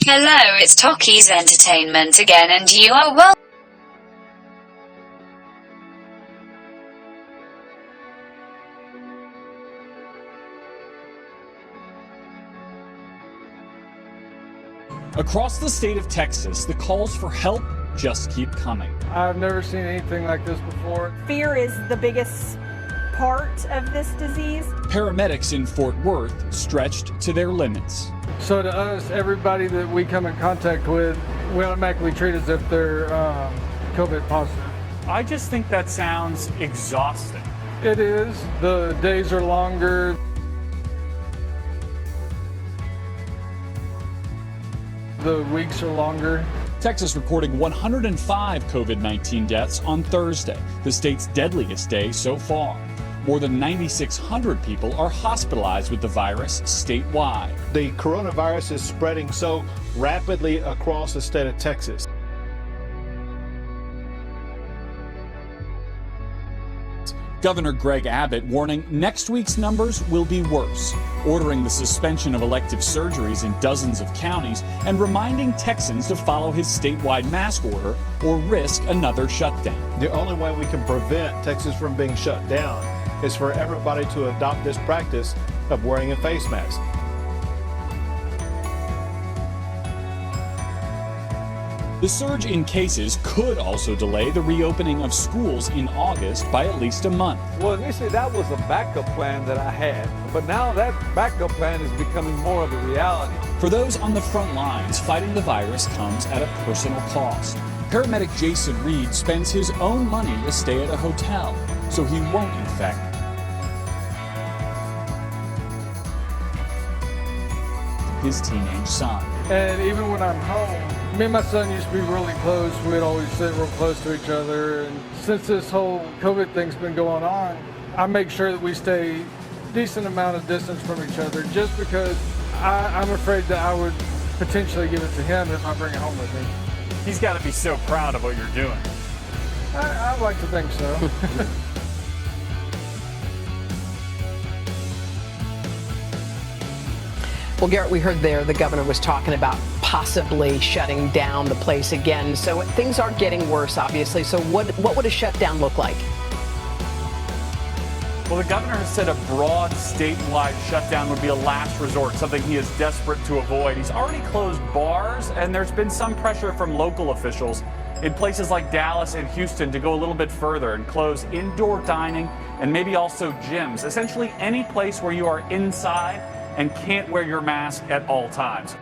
Hello, it's Talkies Entertainment again, and you are welcome. Across the state of Texas, the calls for help just keep coming. I've never seen anything like this before. Fear is the biggest part of this disease. Paramedics in Fort Worth stretched to their limits. So to us, everybody that we come in contact with, we automatically treat as if they're COVID positive. I just think that sounds exhausting. It is. The days are longer. The weeks are longer. Texas recording 105 COVID-19 deaths on Thursday, the state's deadliest day so far. More than 9,600 people are hospitalized with the virus statewide. The coronavirus is spreading so rapidly across the state of Texas. Governor Greg Abbott warning next week's numbers will be worse, ordering the suspension of elective surgeries in dozens of counties and reminding Texans to follow his statewide mask order or risk another shutdown. The only way we can prevent Texas from being shut down is for everybody to adopt this practice of wearing a face mask. The surge in cases could also delay the reopening of schools in August by at least a month. Well, initially that was a backup plan that I had, but now that backup plan is becoming more of a reality. For those on the front lines, fighting the virus comes at a personal cost. Paramedic Jason Reed spends his own money to stay at a hotel, so he won't infect his teenage son. And even when I'm home, me and my son used to be really close. We'd always sit real close to each other. And since this whole COVID thing's been going on, I make sure that we stay decent amount of distance from each other just because I'm afraid that I would potentially give it to him if I bring it home with me. He's got to be so proud of what you're doing. I'd like to think so. Well, Garrett, we heard there the governor was talking about possibly shutting down the place again. So things are getting worse, obviously. So what would a shutdown look like? Well, the governor has said a broad statewide shutdown would be a last resort, something he is desperate to avoid. He's already closed bars, and there's been some pressure from local officials in places like Dallas and Houston to go a little bit further and close indoor dining and maybe also gyms, essentially any place where you are inside and can't wear your mask at all times.